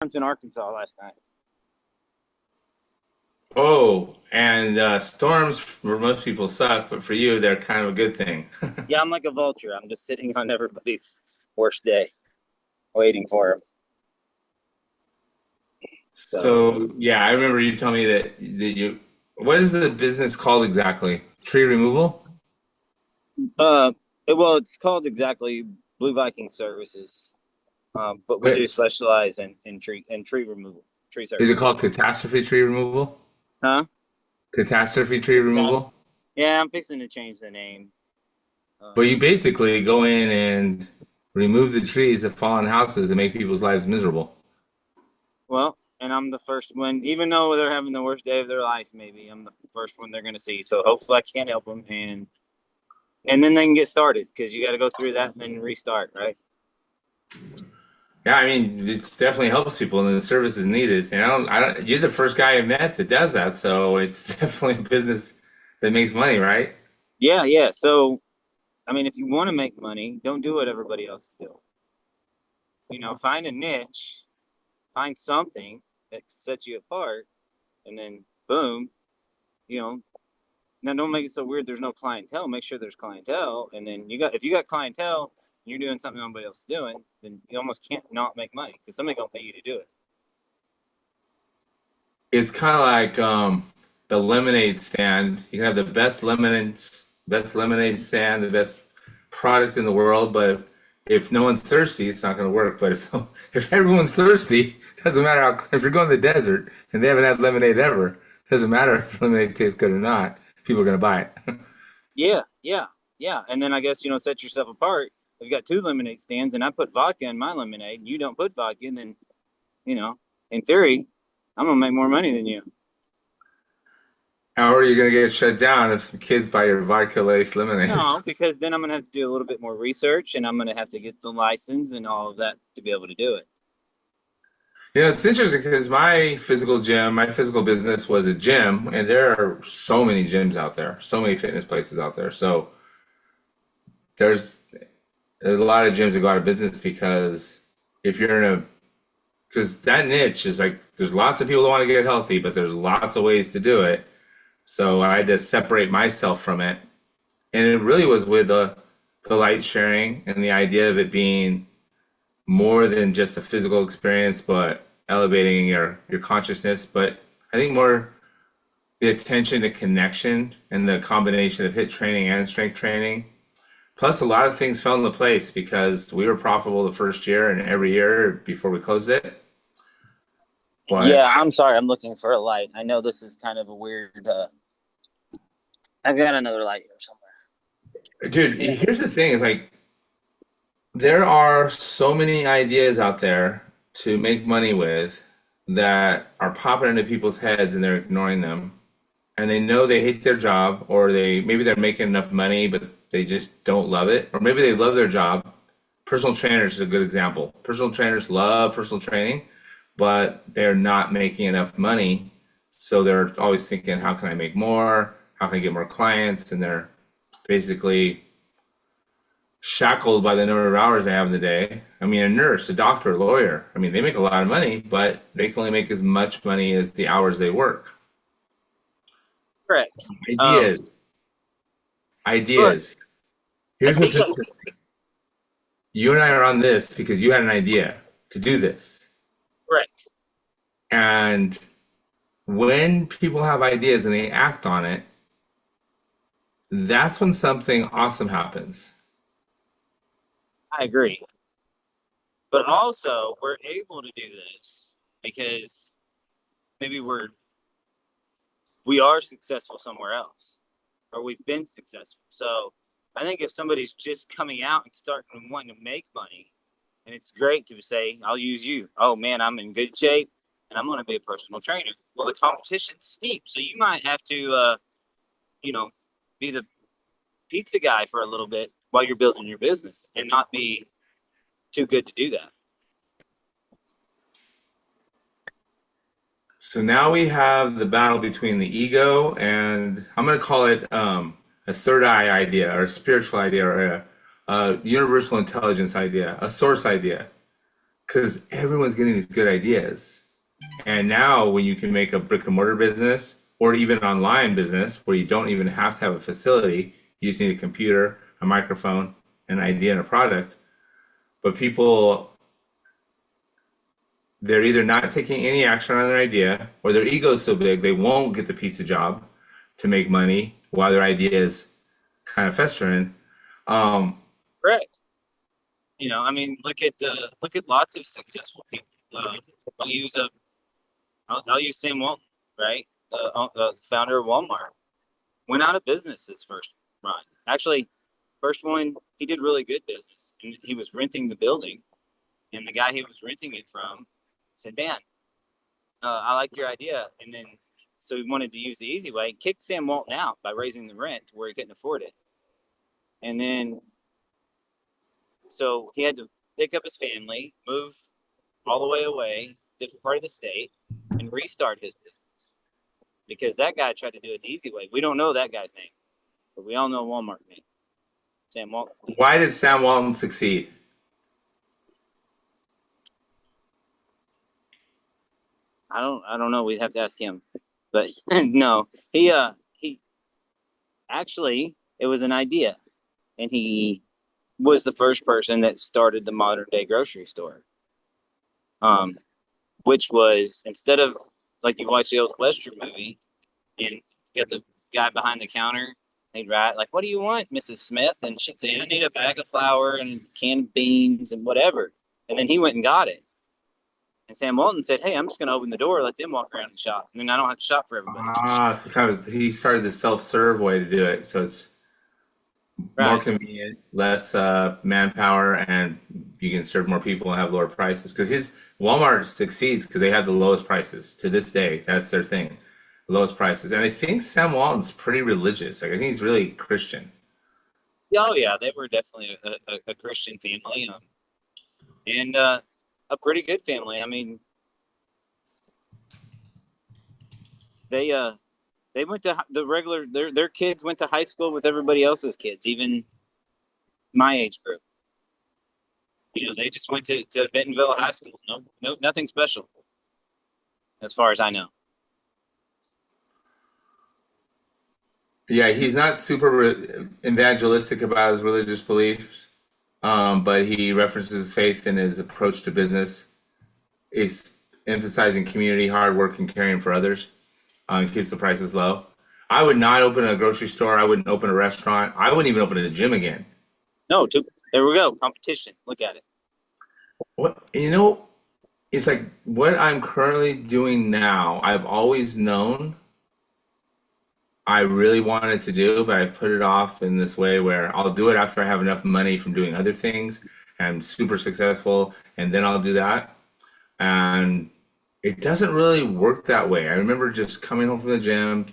in Arkansas last night. Oh, and storms for most people suck, but for you, they're kind of a good thing. Yeah, I'm like a vulture. I'm just sitting on everybody's worst day, waiting for them. So, So, yeah, I remember you telling me what is the business called exactly? Tree removal? uh, well, it's called exactly Blue Viking Services, but we do Wait, specialize in tree removal, tree is it services. called catastrophe tree removal? Huh? Catastrophe tree removal? Yeah, I'm fixing to change the name. But Um, you basically go in and remove the trees that fall on houses and make people's lives miserable. well, and I'm the first one, even though they're having the worst day of their life. Maybe I'm the first one they're going to see. So hopefully, I can help them, and then they can get started because you got to go through that and then restart, right? Yeah, I mean, it's definitely helps people and the service is needed. And you're the first guy I met that does that, so it's definitely a business that makes money, right? Yeah, yeah. So I mean, if you want to make money, don't do what everybody else is doing. Find a niche, find something that sets you apart, and then boom, you know. Now don't make it so weird. There's no clientele. Make sure there's clientele, and then if you got clientele, and you're doing something nobody else is doing, then you almost can't not make money because somebody gonna pay you to do it. It's kind of like the lemonade stand. You can have the best lemonade stand, the best product in the world, but if no one's thirsty, it's not going to work. But if if everyone's thirsty, doesn't matter how. If you're going to the desert and they haven't had lemonade ever, doesn't matter if lemonade tastes good or not. People are going to buy it. Yeah, yeah, yeah. And then I guess set yourself apart. I've got two lemonade stands, and I put vodka in my lemonade. And you don't put vodka, and then you know, in theory, I'm gonna make more money than you. How are you going to get shut down if some kids buy your vodka laced lemonade? No, because then I'm gonna have to do a little bit more research, and I'm gonna have to get the license and all of that to be able to do it. It's interesting because my physical business was a gym, and there are so many gyms out there, so many fitness places out there. So there's there's a lot of gyms that go out of business because if you're in a because that niche is like there's lots of people that want to get healthy, but there's lots of ways to do it. So I had to separate myself from it, and it really was with the light sharing and the idea of it being more than just a physical experience, but elevating your consciousness. But I think more the attention to connection and the combination of hit training and strength training. Plus, a lot of things fell into place because we were profitable the first year and every year before we closed it. But Yeah, I'm sorry. I'm looking for a light. I know this is kind of a weird. I've got another light here somewhere. dude, Yeah. here's the thing: is like there are so many ideas out there to make money with that are popping into people's heads and they're ignoring them. And they know they hate their job, or maybe they're making enough money, but they just don't love it, or maybe they love their job. Personal trainers is a good example. Personal trainers love personal training, but they're not making enough money, so they're always thinking, "How can I make more? How can I get more clients?" And they're basically shackled by the number of hours they have in the day. I mean, a nurse, a doctor, a lawyer, I mean, they make a lot of money, but they can only make as much money as the hours they work. Correct. Um, Ideas, but ideas. I Here's think what's interesting. You and I are on this because you had an idea to do this. correct. And when people have ideas and they act on it, that's when something awesome happens. I agree. But also, we're able to do this because maybe we are successful somewhere else, or we've been successful. So I think if somebody's just coming out and starting and wanting to make money, and it's great to say, "I'll use you." Oh man, I'm in good shape, and I'm going to be a personal trainer. Well, the competition's steep, so you might have to, you know, be the pizza guy for a little bit while you're building your business, and not be too good to do that. So now we have the battle between the ego and I'm going to call it a third eye idea or a spiritual idea or a universal intelligence idea, a source idea. because everyone's getting these good ideas. And now when you can make a brick and mortar business or even online business where you don't even have to have a facility, you just need a computer, a microphone, an idea, and a product. But people, they're either not taking any action on their idea or their ego is so big they won't get the pizza job to make money while their idea is kind of festering. Um, Correct. I mean, look at lots of successful people. I'll use a I'll use Sam Walton, right? The founder of Walmart went out of business his first run. Actually, first one he did really good business, and he was renting the building, and the guy he was renting it from said, "Man, I like your idea," and then so he wanted to use the easy way, kicked Sam Walton out by raising the rent to where he couldn't afford it, and then so he had to pick up his family, move all the way away, different part of the state, and restart his business because that guy tried to do it the easy way. We don't know that guy's name, but we all know Walmart name, Sam Walton. why did Sam Walton succeed? I don't know. We'd have to ask him, but no, he actually it was an idea, and he was the first person that started the modern day grocery store. Um, which was instead of like you watch the old Western movie and get the guy behind the counter, he'd write like, "What do you want, Mrs. Smith?" And she'd say, "I need a bag of flour and a can of beans and whatever." And then he went and got it. And Sam Walton said, "Hey, I'm just going to open the door, let them walk around and shop, and then I don't have to shop for everybody." Ah, so kind of he started the self-serve way to do it. So it's more Right. convenient, less manpower, and you can serve more people and have lower prices. Because his Walmart succeeds because they have the lowest prices to this day. That's their thing, the lowest prices. And I think Sam Walton's pretty religious. Like I think he's really Christian. Oh yeah, they were definitely a Christian family, and a pretty good family. I mean, they they went to the regular their kids went to high school with everybody else's kids, even my age group. They just went to Bentonville High School. No, nothing special as far as I know. Yeah, he's not super evangelistic about his religious beliefs, but he references faith in his approach to business. He's emphasizing community, hard work, and caring for others. Keeps the prices low. I would not open a grocery store. I wouldn't open a restaurant. I wouldn't even open a gym again. No, there we go. Competition. Look at it. What it's like what I'm currently doing now. I've always known I really wanted to do, but I've put it off in this way where I'll do it after I have enough money from doing other things and I'm super successful, and then I'll do that. And it doesn't really work that way. I remember just coming home from the gym,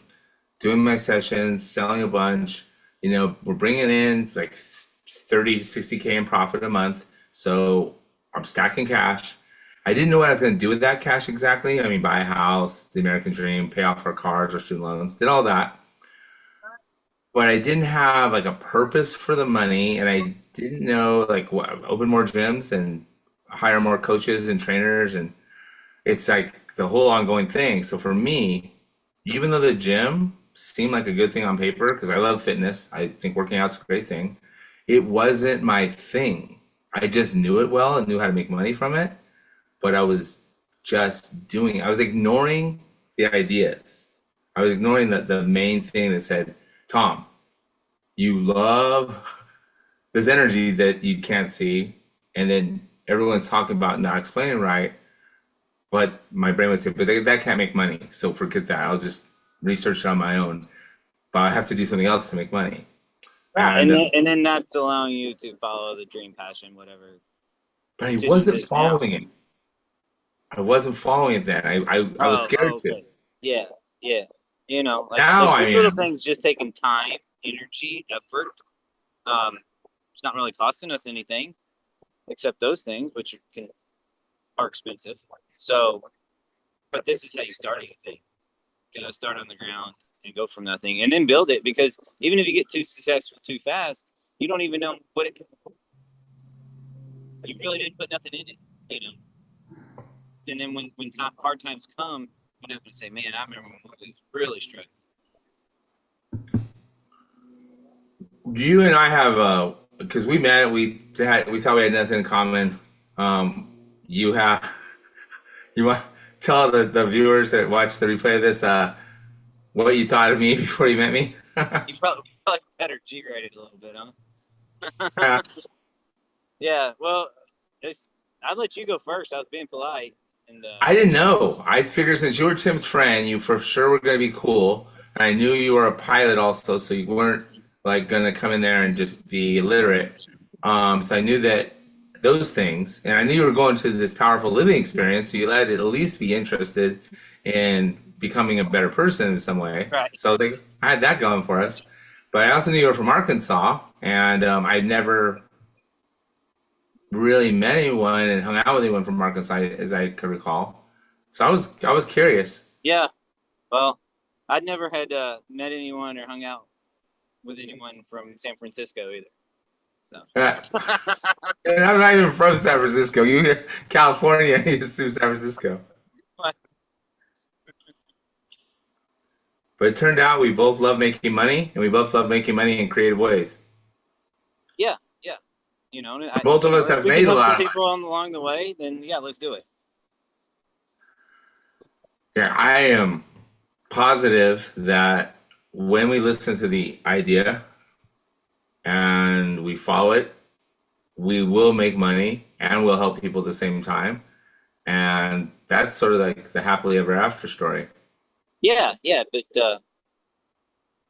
doing my sessions, selling a bunch. We're bringing in like 30, 60K in profit a month. So I'm stacking cash. I didn't know what I was going to do with that cash exactly. I mean, buy a house, the American dream, pay off our cars or student loans, did all that. But I didn't have like a purpose for the money, and I didn't know like what open more gyms and hire more coaches and trainers, and it's like the whole ongoing thing. So for me, even though the gym seemed like a good thing on paper, because I love fitness, I think working out's a great thing, it wasn't my thing. I just knew it well and knew how to make money from it, but I was just doing it. I was ignoring the ideas. I was ignoring the main thing that said, Tom, you love this energy that you can't see, and then everyone's talking about not explaining right. But my brain would say, but that can't make money. So forget that. I'll just research it on my own. But I have to do something else to make money. Right. And And then that's allowing you to follow the dream, passion, whatever. but I To do wasn't this now. following it. I wasn't following it then. I was scared Oh, to. okay. Yeah, yeah. Now Like I these little am. things just taking time, energy, effort. Um, it's not really costing us anything except those things, which are expensive. So, but this is how you start anything. You gotta start on the ground and go from nothing, and then build it. Because even if you get too successful too fast, you don't even know what it. You really didn't put nothing in it. You know. and then when hard times come, I'm not going to say, man, I remember when we really struggled. You and I have because we met, we thought we had nothing in common. You have you want to tell the viewers that watch the replay of this what you thought of me before you met me? You probably better G-rated a little bit, huh? Yeah. Yeah, well, I'd let you go first. I was being polite. And I didn't know. I figured since you were Tim's friend, you for sure were going to be cool. And I knew you were a pilot also, so you weren't like going to come in there and just be illiterate. So I knew that those things, and I knew you were going to this powerful living experience, so you had to at least be interested in becoming a better person in some way. Right. So I was like, I had that going for us. But I also knew you were from Arkansas, and I'd never really met anyone and hung out with anyone from Arkansas, as I could recall. So I was curious. Yeah, well, I'd never had met anyone or hung out with anyone from San Francisco either. So. And I'm not even from San Francisco. You hear California, you assume San Francisco. What? But it turned out we both love making money, and we both love making money in creative ways. Yeah, yeah. You know, both of us have made a lot. People along the way, then yeah, let's do it. Yeah, I am positive that when we listen to the idea and we follow it, we will make money and we'll help people at the same time. And that's sort of like the happily ever after story. Yeah, but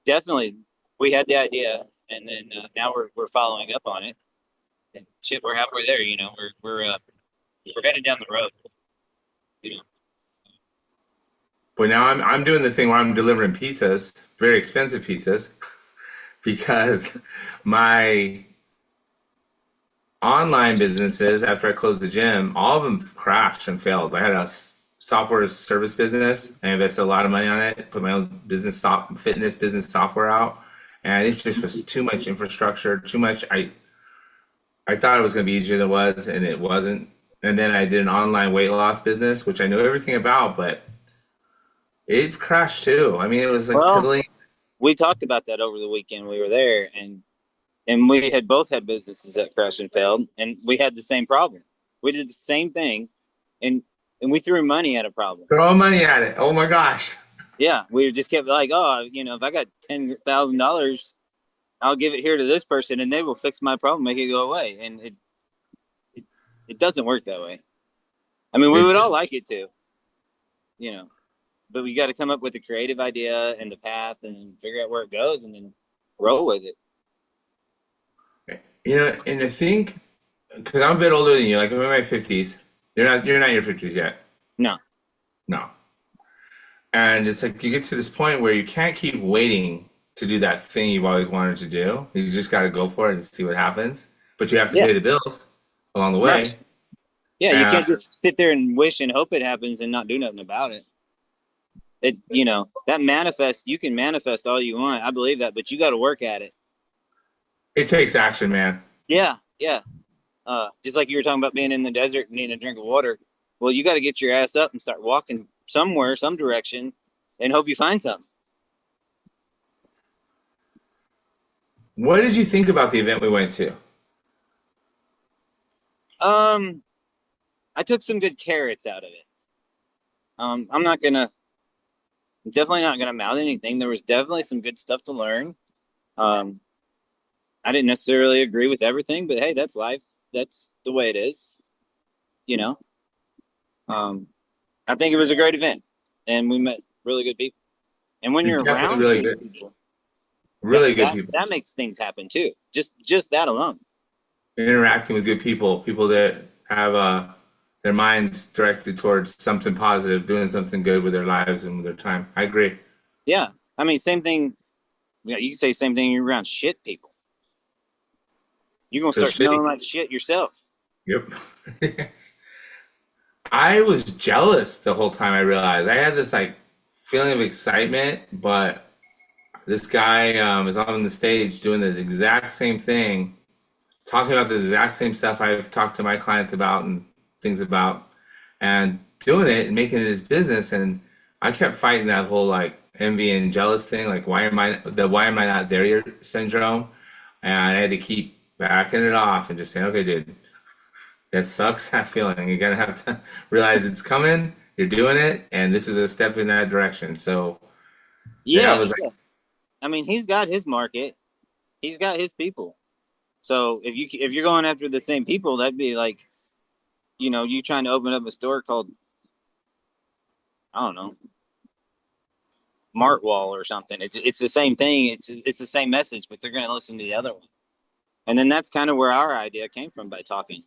definitely we had the idea, and then now we're following up on it. And shit, we're halfway there. You know, we're headed down the road. You know. But now I'm doing the thing where I'm delivering pizzas, very expensive pizzas, because my online businesses, after I closed the gym, all of them crashed and failed. I had a software as a service business. I invested a lot of money on it, put my own fitness business software out, and it just was too much infrastructure, too much. I thought it was going to be easier than it was, and it wasn't. And then I did an online weight loss business, which I knew everything about, but it crashed too. I mean, it was like totally. We talked about that over the weekend. We were there, and we had both had businesses that crashed and failed, and we had the same problem. We did the same thing, and we threw money at a problem. Throw money at it. Oh my gosh. Yeah, we just kept like, oh, you know, if I got $10,000, I'll give it here to this person, and they will fix my problem, make it go away. And it doesn't work that way. I mean, we would all like it to, you know, but we got to come up with a creative idea and the path, and figure out where it goes, and then roll with it. You know, and I think because I'm a bit older than you, like I'm in my 50s. You're not in your 50s yet. No. And it's like you get to this point where you can't keep waiting to do that thing you've always wanted to do. You just got to go for it and see what happens. But you have to pay the bills along the way. Right. Yeah, you can't just sit there and wish and hope it happens and not do nothing about it. It, you know, that you can manifest all you want. I believe that, but you got to work at it. It takes action, man. Yeah. Just like you were talking about being in the desert and needing a drink of water. Well, you got to get your ass up and start walking somewhere, some direction, and hope you find something. What did you think about the event we went to? I took some good carrots out of it. I'm definitely not gonna mouth anything. There was definitely some good stuff to learn. I didn't necessarily agree with everything, but hey, that's life. That's the way it is. You know. I think it was a great event, and we met really good people. And when you're around really good people, people, that makes things happen too. Just that alone. Interacting with good people that have their minds directed towards something positive, doing something good with their lives and with their time. I agree. Yeah, I mean, same thing. Yeah, you can say same thing. You're around shit people. You're gonna start smelling like shit yourself. Yep. Yes. I was jealous the whole time. I realized I had this like feeling of excitement, but this guy is on the stage doing the exact same thing, talking about the exact same stuff I've talked to my clients about and things about, and doing it and making it his business. And I kept fighting that whole like envy and jealous thing, like why am I not there yet syndrome. And I had to keep backing it off and just saying, okay, dude, that sucks, that feeling. You're gonna have to realize it's coming, you're doing it, and this is a step in that direction. So that Yeah, was yeah. I mean, he's got his market. He's got his people. So if you're going after the same people, that'd be like, you trying to open up a store called, I don't know, Martwall or something. It's the same thing. It's the same message, but they're going to listen to the other one. And then that's kind of where our idea came from by talking.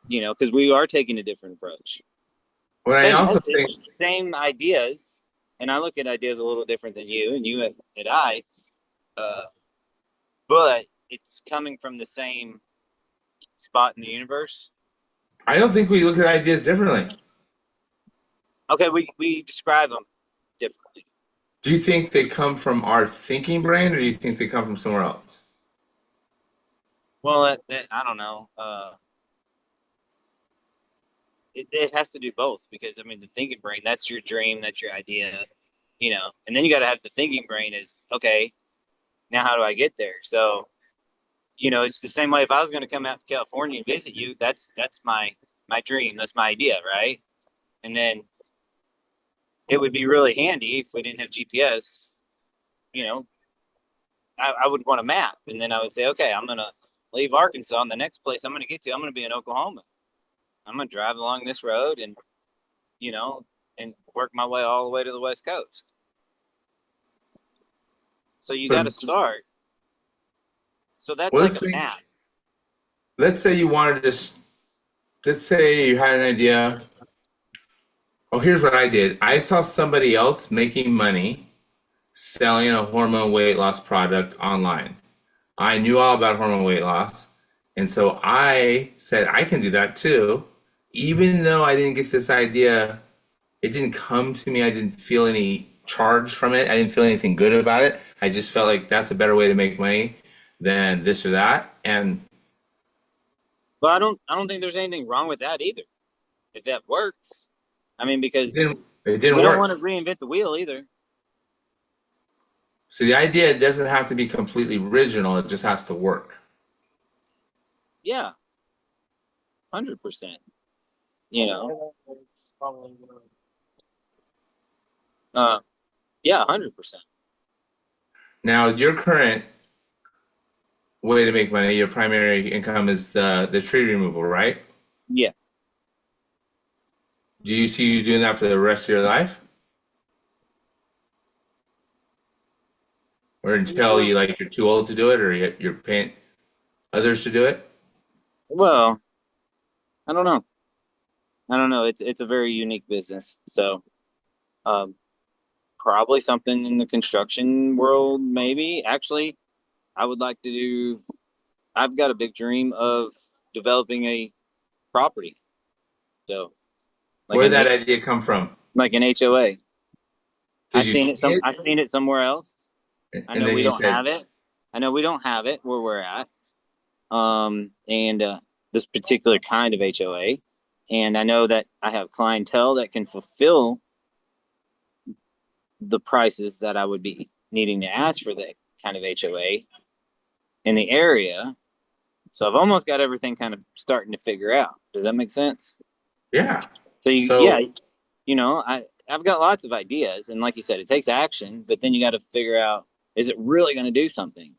Because we are taking a different approach. what I Same also message, think. same ideas, and I look at ideas a little different than you, and you at I. Uh, but it's coming from the same spot in the universe. I don't think we look at ideas differently. Okay, we describe them differently. Do you think they come from our thinking brain, or do you think they come from somewhere else? Well, I don't know. It has to do both because I mean, the thinking brain, that's your dream, that's your idea, and then you got to have the thinking brain is okay. Now, how do I get there? So, it's the same way. If I was going to come out to California and visit you, that's my dream. That's my idea, right? And then it would be really handy if we didn't have GPS. You know, I would want a map, and then I would say, okay, I'm gonna leave Arkansas, and the next place I'm gonna get to, I'm gonna be in Oklahoma. I'm gonna drive along this road, and you know, and work my way all the way to the West Coast. So you got to But start. So that's well, like a map. let's say you wanted to. Let's say you had an idea. Oh, here's what I did. I saw somebody else making money selling a hormone weight loss product online. I knew all about hormone weight loss. And so I said, I can do that too. Even though I didn't get this idea, it didn't come to me. I didn't feel any charge from it. I didn't feel anything good about it. I just felt like that's a better way to make money than this or that. And But I don't think there's anything wrong with that either. If that works, I mean, it because didn't, it we didn't don't want work. to reinvent the wheel either. So the idea doesn't have to be completely original. It just has to work. Yeah, 100%. You know, uh, yeah, 100%. Now, your current way to make money, your primary income is the tree removal, right? Yeah. Do you see you doing that for the rest of your life? Or until you like you're too old to do it or you're paying others to do it? Well, I don't know. I don't know. It's a very unique business. So, um, probably something in the construction world, maybe. Actually, I would like to do. I've got a big dream of developing a property. So, like Where did an that H, idea come from? like an HOA. Did you see it? I've seen it somewhere else. I And know then we you don't said, have it. I know we don't have it where we're at. And this particular kind of HOA. And I know that I have clientele that can fulfill the prices that I would be needing to ask for that kind of HOA in the area. So I've almost got everything kind of starting to figure out. Does that make sense? yeah. So yeah, So, I've got lots of ideas, and like you said, it takes action. But then you got to figure out, is it really going to do something?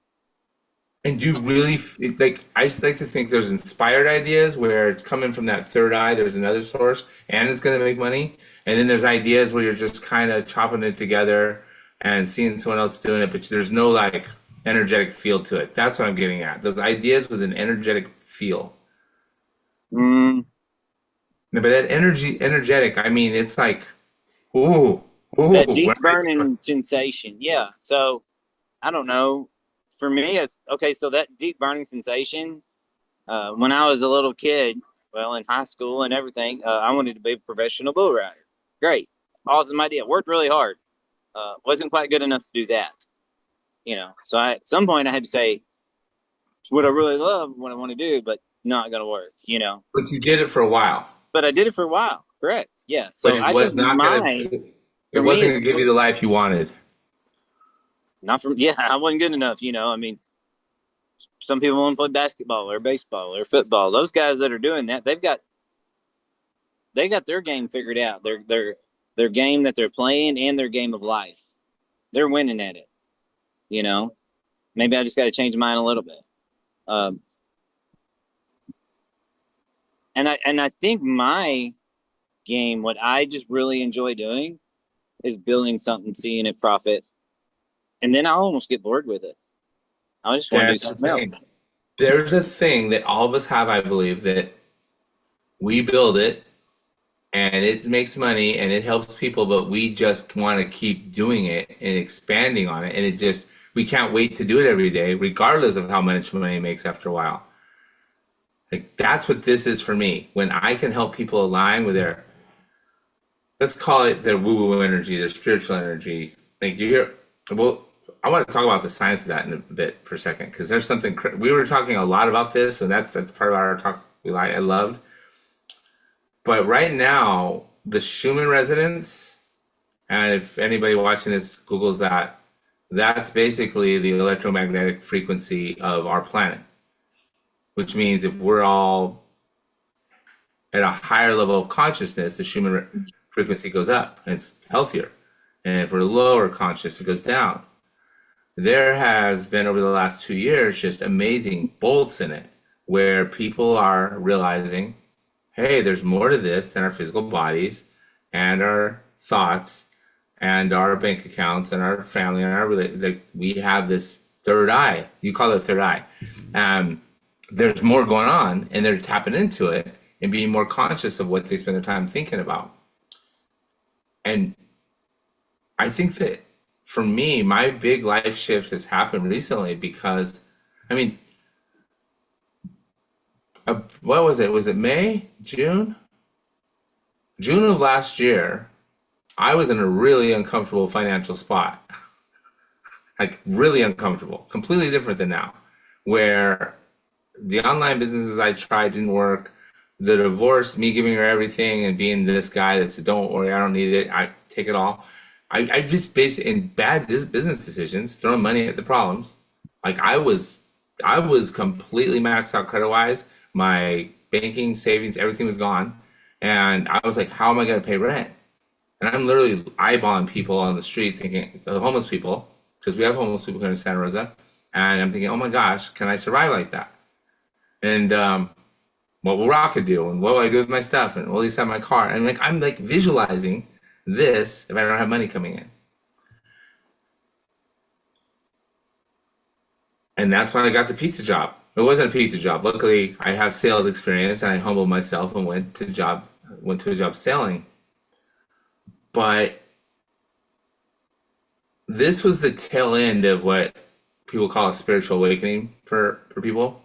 and you really like, I just like to think there's inspired ideas where it's coming from that third eye, there's another source, and it's going to make money. And then there's ideas where you're just kind of chopping it together and seeing someone else doing it, but there's no like energetic feel to it. That's what I'm getting at. Those ideas with an energetic feel. Mm, No, but that energetic, I mean, it's like, ooh, ooh, that when deep burning sensation. Yeah. So I don't know. For me, it's okay. So that deep burning sensation, when I was a little kid, well, in high school and everything, I wanted to be a professional bull rider. Great, awesome idea. Worked really hard. Wasn't quite good enough to do that. So at some point I had to say, it's what I really love, what I want to do, but not gonna work. but you did it for a while. but I did it for a while. Correct. Yeah. But So it I was think not gonna. It for me, wasn't it's gonna give you the life you wanted. not from, yeah, I wasn't good enough. I mean, some people want to play basketball or baseball or football. Those guys that are doing that, they got their game figured out. Their game that they're playing and their game of life. They're winning at it. Maybe I just got to change mine a little bit. Um, and I think my game, what I just really enjoy doing, is building something, seeing it profit, and then I'll almost get bored with it. I just want to do That's the something else. thing. There's a thing that all of us have, I believe, that we build it and it makes money and it helps people, but we just want to keep doing it and expanding on it. And we can't wait to do it every day, regardless of how much money it makes after a while. Like, that's what this is for me. When I can help people align with let's call it their woo-woo energy, their spiritual energy. Like, well, I want to talk about the science of that in a bit for a second, because there's something, we were talking a lot about this, and that's part of our talk I loved. But right now, the Schumann resonance, and if anybody watching this Googles that, that's basically the electromagnetic frequency of our planet, which means if we're all at a higher level of consciousness, the Schumann frequency goes up and it's healthier. And if we're lower conscious, it goes down. There has been, over the last 2 years, just amazing bolts in it where people are realizing, hey, there's more to this than our physical bodies and our thoughts and our bank accounts and our family and we have this third eye. You call it third eye. There's more going on, and they're tapping into it and being more conscious of what they spend their time thinking about. And I think that for me, my big life shift has happened recently because, I mean, what was it? Was it May, June? June of last year, I was in a really uncomfortable financial spot. Like, really uncomfortable, completely different than now, where the online businesses I tried didn't work. The divorce, me giving her everything and being this guy that said, don't worry, I don't need it, I take it all. I just basically, in bad business decisions, throwing money at the problems. Like, I was completely maxed out credit wise. My banking, savings, everything was gone. And I was like, how am I going to pay rent? And I'm literally eyeballing people on the street thinking, the homeless people, because we have homeless people here in Santa Rosa. And I'm thinking, oh my gosh, can I survive like that? And what will Rocket do? And what will I do with my stuff? And will he sell my car? And I'm visualizing this if I don't have money coming in. And that's when I got the pizza job. It wasn't a pizza job. Luckily, I have sales experience, and I humbled myself and went to a job selling. But this was the tail end of what people call a spiritual awakening for people.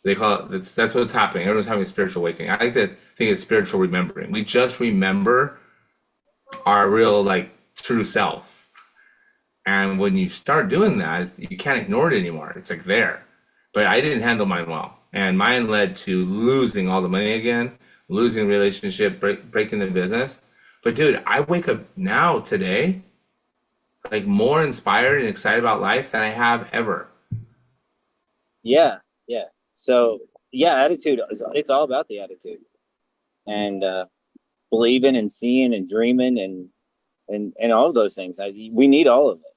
They call it, that's what's happening. Everyone's having a spiritual awakening. I like to think it's spiritual remembering. We just remember our real, true self. And when you start doing that, you can't ignore it anymore. It's there. But I didn't handle mine well. And mine led to losing all the money again, losing the relationship, breaking the business. But dude, I wake up now today, more inspired and excited about life than I have ever. Yeah. Yeah. So yeah, attitude, it's all about the attitude, and believing and seeing and dreaming and all of those things. We need all of it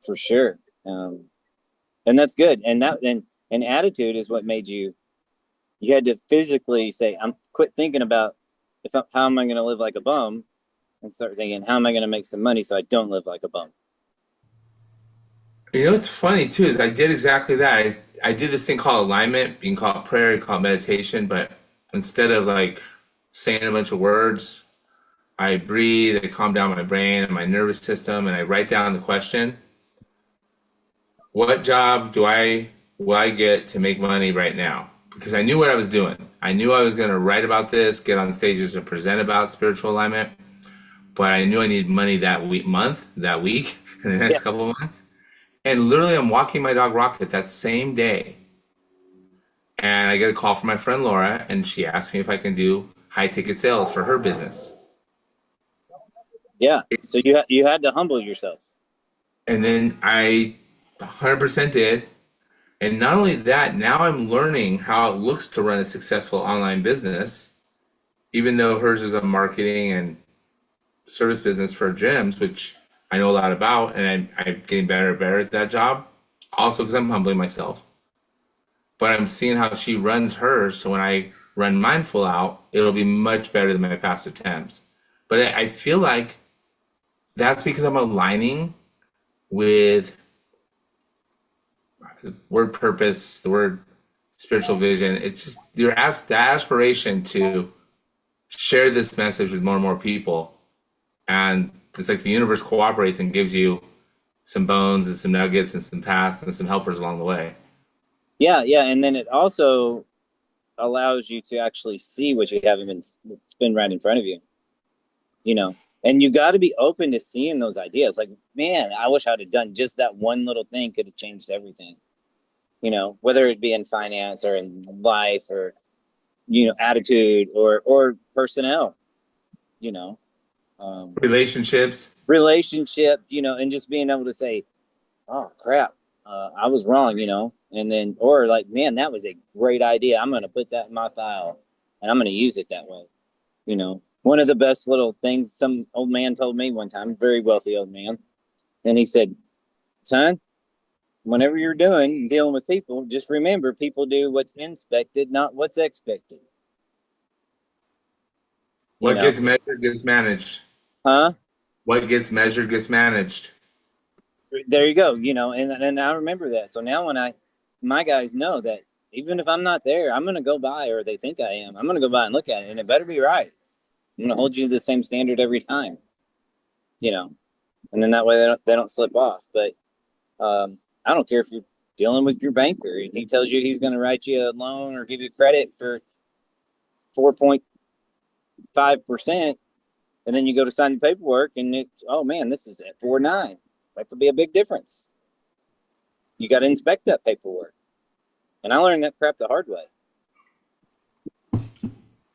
for sure. And that's good. And attitude is what made you had to physically say, I'm quit thinking about how am I going to live like a bum, and start thinking, how am I going to make some money so I don't live like a bum? What's funny too is I did exactly that. I did this thing called alignment. You can call it prayer, you can call it meditation, but instead of saying a bunch of words, I breathe, I calm down my brain and my nervous system, and I write down the question: what job will I get to make money right now? Because I knew what I was doing. I knew I was going to write about this, get on stages and present about spiritual alignment, but I knew I needed money that week, in the next couple of months. And literally, I'm walking my dog Rocket that same day, And I get a call from my friend Laura, and she asked me if I can do high ticket sales for her business. Yeah. So you had to humble yourself. And then I 100% did. And not only that, now I'm learning how it looks to run a successful online business, even though hers is a marketing and service business for gyms, which I know a lot about, and I'm getting better and better at that job. Also, because I'm humbling myself. But I'm seeing how she runs hers. So when I run mine full out, it'll be much better than my past attempts. But I feel like that's because I'm aligning with the word purpose, the word spiritual vision. It's just the aspiration to share this message with more and more people. And it's like the universe cooperates and gives you some bones and some nuggets and some paths and some helpers along the way. Yeah, yeah, and then it also allows you to actually see what you haven't been. It's been right in front of you. You know, and you got to be open to seeing those ideas. Like, man, I wish I'd have done just that one little thing. Could have changed everything. You know, whether it be in finance or in life or attitude or personnel. You know, Relationships. relationship. And just being able to say, oh crap, I was wrong, and then, or like, man, that was a great idea. I'm going to put that in my file and I'm going to use it that way. One of the best little things some old man told me one time, very wealthy old man. And he said, son, whenever you're dealing with people, just remember people do what's inspected, not what's expected. You What know, gets measured gets managed. huh? What gets measured gets managed. There you go. And I remember that. So now when my guys know that even if I'm not there, I'm going to go by, or they think I am, I'm going to go by and look at it, and it better be right. I'm going to hold you to the same standard every time, and then that way they don't slip off. But I don't care if you're dealing with your banker and he tells you he's going to write you a loan or give you credit for 4.5%, and then you go to sign the paperwork and it's, oh man, this is at 4.9. That could be a big difference. You got to inspect that paperwork. And I learned that crap the hard way.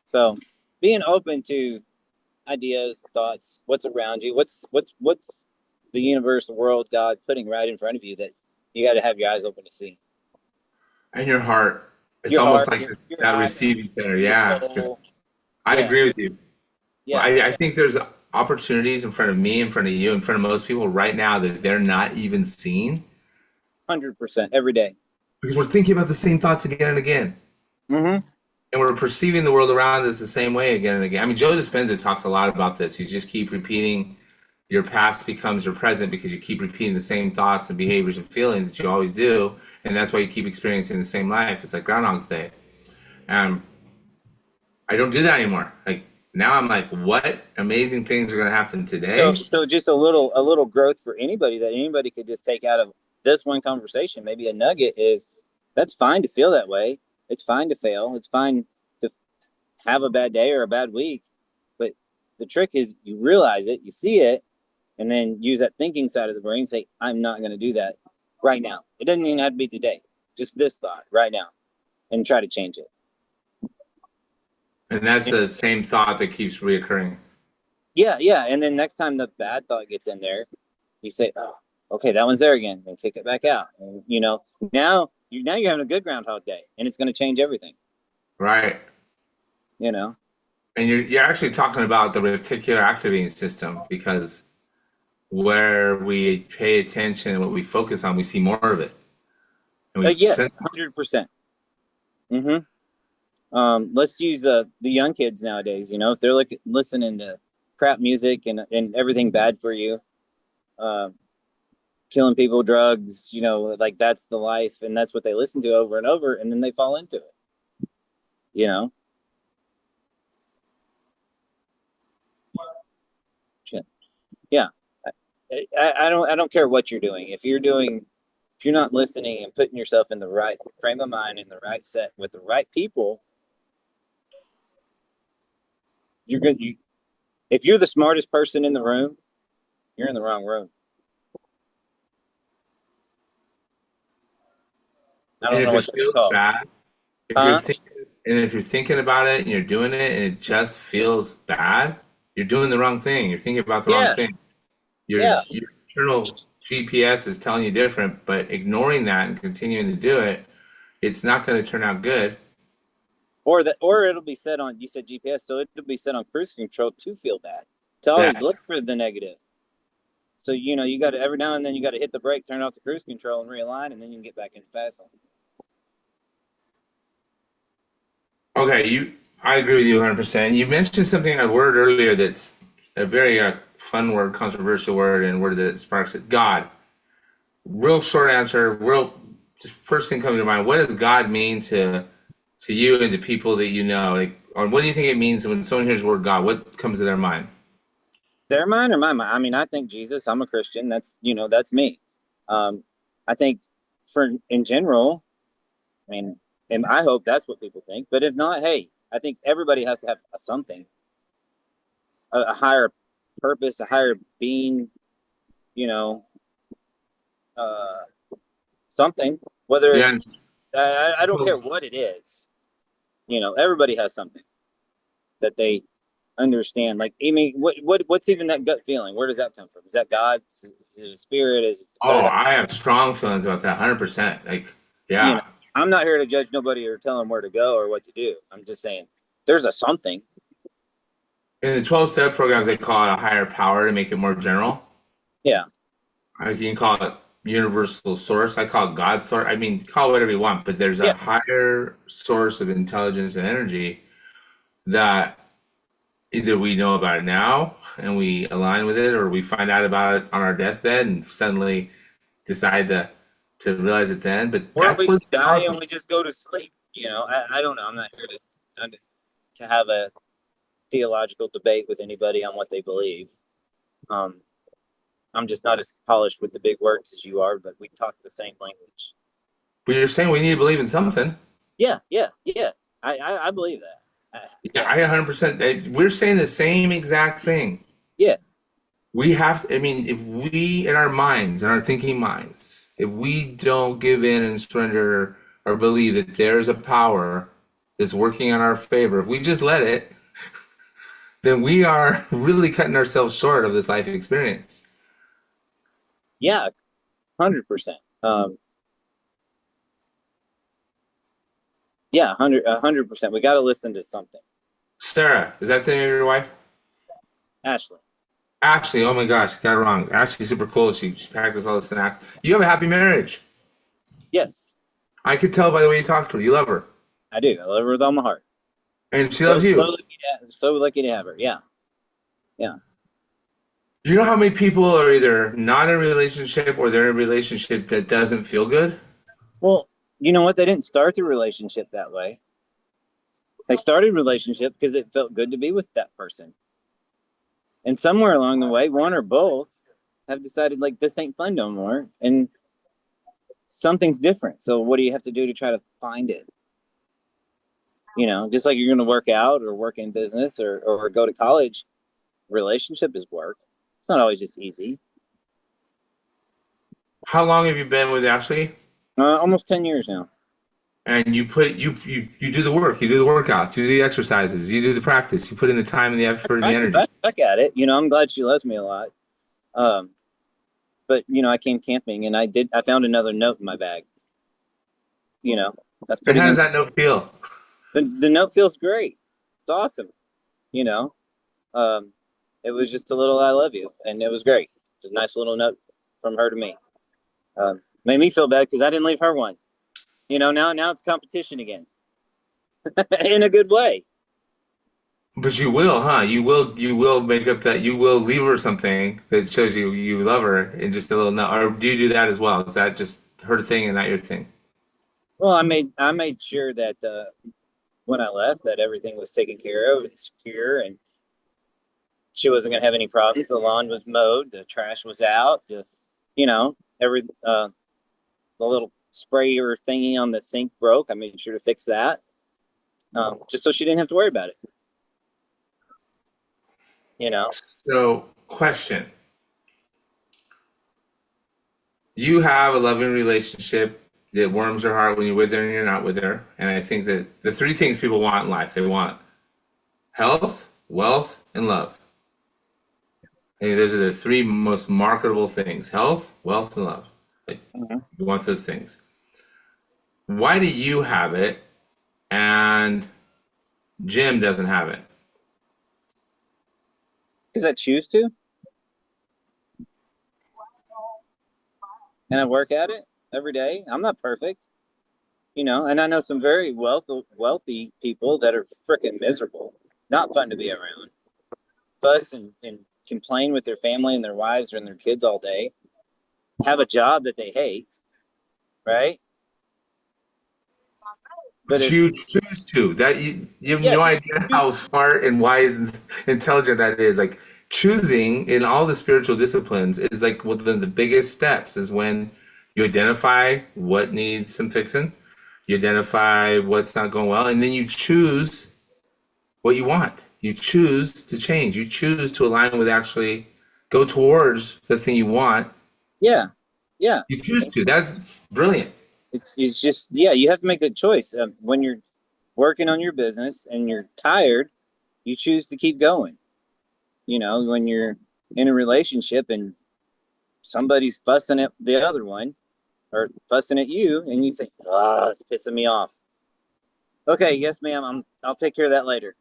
So being open to ideas, thoughts, what's around you, what's the universe, the world, God putting right in front of you that you got to have your eyes open to see. And your heart. It's Your almost heart, like your that eyes, receiving center. your Yeah. soul. I Yeah. agree with you. Well, Yeah. I think there's opportunities in front of me, in front of you, in front of most people right now that they're not even seeing 100% every day. because we're thinking about the same thoughts again and again. Mm-hmm. And we're perceiving the world around us the same way again and again. I mean, Joe Dispenza talks a lot about this. You just keep repeating your past becomes your present because you keep repeating the same thoughts and behaviors and feelings that you always do. And that's why you keep experiencing the same life. It's like Groundhog's Day. I don't do that anymore. Like now I'm like, what amazing things are going to happen today? So just a little growth for anybody that anybody could just take out of this one conversation. Maybe a nugget is that's fine to feel that way. It's fine to fail. It's fine to have a bad day or a bad week. But the trick is you realize it, you see it, and then use that thinking side of the brain. Say, I'm not going to do that right now. It doesn't even have to be today. Just this thought right now, and try to change it. And that's the same thought that keeps reoccurring. Yeah, yeah. And then next time the bad thought gets in there, you say, "Oh, okay, that one's there again," and kick it back out. And now you're having a good Groundhog Day, and it's going to change everything. Right. And you're actually talking about the reticular activating system because where we pay attention and what we focus on, we see more of it. And yes, 100%. Let's use the young kids nowadays. If they're listening to crap music and everything bad for you, killing people, drugs, like that's the life, and that's what they listen to over and over, and then they fall into it. Yeah. I don't care what you're doing. If you're not listening and putting yourself in the right frame of mind, in the right set with the right people, you're good. If you're the smartest person in the room, you're in the wrong room. I don't know what that's called. If you're thinking, and if you're thinking about it and you're doing it and it just feels bad, you're doing the wrong thing. You're thinking about the wrong Yeah, thing. yeah. Your internal GPS is telling you different, but ignoring that and continuing to do it, it's not going to turn out good. Or it'll be set on. You said GPS, so it'll be set on cruise control to feel bad, to always That look for the negative. So you got to every now and then you got to hit the brake, turn off the cruise control, and realign, and then you can get back in the fast lane. Okay, I agree with you 100%. You mentioned something, a word earlier that's a very fun word, controversial word, and word that sparks it. God. Real short answer, just first thing coming to mind. What does God mean to you and to people that you know? Like, or what do you think it means when someone hears the word God? What comes to their mind? Their mind or my mind? I mean, I think Jesus. I'm a Christian. That's me. I think for in general, I mean, and I hope that's what people think. But if not, hey, I think everybody has to have something, a higher purpose, a higher being. You know, uh, something. Whether Yeah, it's I don't care what it is. Everybody has something that they understand. Like, I mean, what's even that gut feeling? Where does that come from? Is that God? Is it a spirit? Is it the oh, third eye? I have strong feelings about that, 100%. Like, You know, yeah. I'm not here to judge nobody or tell them where to go or what to do. I'm just saying there's a something. In the 12-step programs, they call it a higher power to make it more general. Yeah. You can call it universal source. I call it God source. I mean, call it whatever you want, but there's a Yeah. higher source of intelligence and energy that either we know about it now and we align with it, or we find out about it on our deathbed and suddenly decide to realize it then. But Or that's we where the die power. and we just go to sleep. I don't know. I'm not here to have a theological debate with anybody on what they believe. Um, I'm just not as polished with the big words as you are, but we talk the same language. But you're saying we need to believe in something. Yeah, yeah, yeah. I believe that. Yeah, Yeah, I 100%. We're saying the same exact thing. yeah, We have to, I mean, if we, in our minds, in our thinking minds, if we don't give in and surrender or believe that there's a power that's working in our favor, if we just let it, then we are really cutting ourselves short of this life experience. yeah. 100%. Yeah, 100%. We got to listen to something. Sarah, is that the name of your wife? Ashley. Ashley, oh my gosh, got it wrong. Ashley's super cool. She packed us all the snacks. You have a happy marriage. Yes, I could tell by the way you talk to her. You love her. I do. I love her with all my heart. And she So, loves you. so lucky to have her. Yeah, yeah. You know how many people are either not in a relationship or they're in a relationship that doesn't feel good? Well, you know what? They didn't start the relationship that way. They started a relationship because it felt good to be with that person. And somewhere along the way, one or both have decided like this ain't fun no more, and something's different. So what do you have to do to try to find it? Just like you're going to work out or work in business or go to college, relationship is work. It's not always just easy. How long have you been with Ashley? Almost 10 years now. And you do the work, you do the workouts, you do the exercises, you do the practice, you put in the time and the effort and the I energy. back at it. I'm glad she loves me a lot. But I came camping and I found another note in my bag. That's And pretty how does good. that note feel? The note feels great. It's awesome. You know, um, it was just a little "I love you," and it was great. It's a nice little note from her to me. Made me feel bad because I didn't leave her one. Now it's competition again, in a good way. But you will, huh? You will make up that you will leave her something that shows you love her and just a little note. Or do you do that as well? Is that just her thing and not your thing? Well, I made sure that when I left, that everything was taken care of and secure, and she wasn't going to have any problems. The lawn was mowed, the trash was out, every the little sprayer thingy on the sink broke. I made sure to fix that, just so she didn't have to worry about it. You know, So, question. You have a loving relationship. It warms your heart when you're with her and you're not with her. And I think that the three things people want in life, they want health, wealth, and love. I think those are the three most marketable things: health, wealth, and love. Like, Mhm. you want those things. Why do you have it and Jim doesn't have it? Because I choose to, and I work at it every day. I'm not perfect, and I know some very wealthy people that are freaking miserable, not fun to be around, fuss and complain with their family and their wives and their kids all day, have a job that they hate, right? But But if you choose to. That you have yeah, no idea how smart and wise and intelligent that is. Like choosing in all the spiritual disciplines is like one of the biggest steps is when you identify what needs some fixing, you identify what's not going well, and then you choose what you want. You choose to change. You choose to align with actually go towards the thing you want. yeah, yeah, You choose to. That's brilliant. it's just yeah, you have to make the choice. When you're working on your business and you're tired, you choose to keep going. When you're in a relationship and somebody's fussing at the other one or fussing at you, and you say, "Ah, it's pissing me off." Okay, yes, ma'am. I'll take care of that later.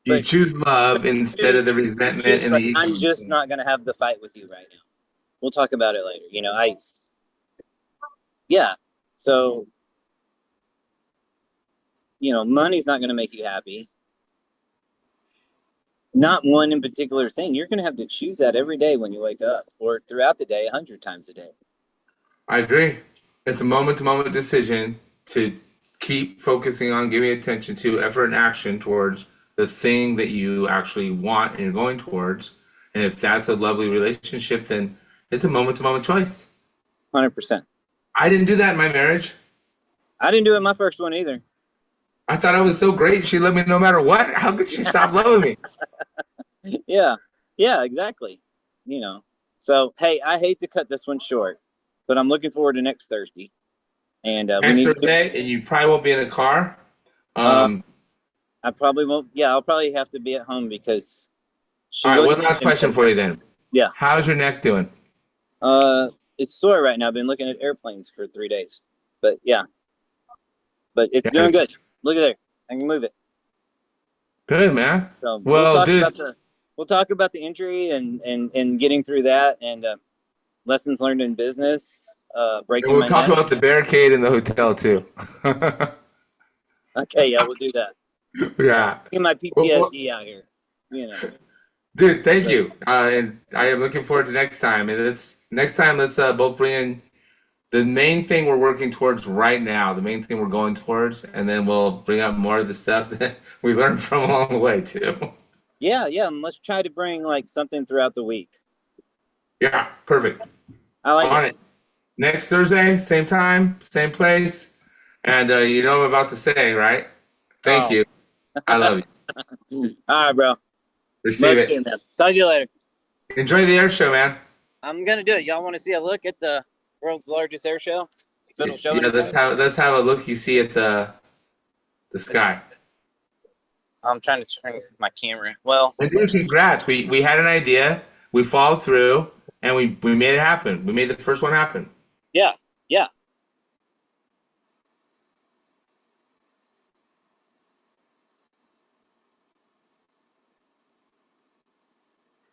You But choose love instead of the resentment choose and the like ego. I'm just not gonna have the fight with you right now. We'll talk about it later. Yeah. So money's not gonna make you happy. Not one in particular thing. You're gonna have to choose that every day when you wake up, or throughout the day, 100 times a day. I agree. It's a moment to moment decision to keep focusing on giving attention to effort and action towards the thing that you actually want and you're going towards. And if that's a lovely relationship, then it's a moment to moment choice. 100%. I didn't do that in my marriage. I didn't do it in my first one either. I thought I was so great. She loved me no matter what. How could she stop loving me? Yeah. Yeah, exactly. So hey, I hate to cut this one short, but I'm looking forward to next Thursday. And we Next need to. Thursday, and you probably won't be in the car. Uh, Um, I probably won't. Yeah, I'll probably have to be at home because she all right, will. one last question for you then. Yeah. How's your neck doing? It's sore right now. I've been looking at airplanes for 3 days, but yeah, but it's Yeah, doing good. Look at there. I can move it. good, man. So Well, dude, we'll talk about the injury and getting through that and lessons learned in business. and Breaking we'll my talk neck. about the barricade in the hotel too. Okay, yeah, we'll do that. Yeah. Get my Well, PTSD out here. dude, thank But you. And I am looking forward to next time. And it's next time. Let's both bring in the main thing we're working towards right now. The main thing we're going towards, and then we'll bring up more of the stuff that we learned from along the way too. yeah, and let's try to bring like something throughout the week. Yeah, perfect. I like On it. it. Next Thursday, same time, same place. And you know what I'm about to say, right? Thank Oh, you. I love you. all right, bro. Receive Love it. seeing that. Talk to you later. Enjoy the air show, man. I'm gonna do it. Y'all want to see a look at the world's largest air show? If it'll show Yeah, anything. let's have a look you see at the sky. I'm trying to turn my camera. Well, And dude, congrats. We had an idea, we followed through, and we made it happen. We made the first one happen. yeah, yeah.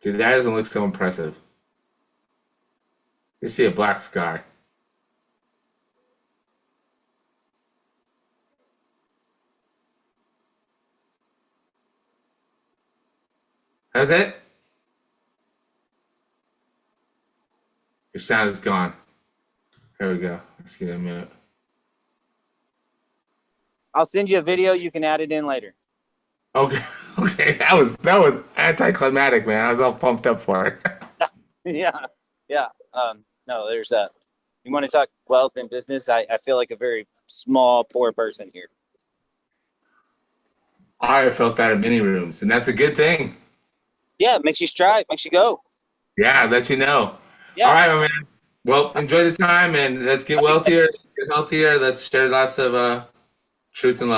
Dude, that doesn't look so impressive. You see a black sky. That's it? Your sound is gone. Here we go. Let's get a minute. I'll send you a video. You can add it in later. Okay, okay. That was anticlimactic, man. I was all pumped up for it. Yeah, yeah. No, there's a. You want to talk wealth and business? I feel like a very small, poor person here. I have felt that in many rooms, and that's a good thing. Yeah, it makes you strive, makes you go. Yeah, let you know. Yeah. All right, my man. Well, enjoy the time, and let's get wealthier. Let's get healthier. Let's share lots of truth and love.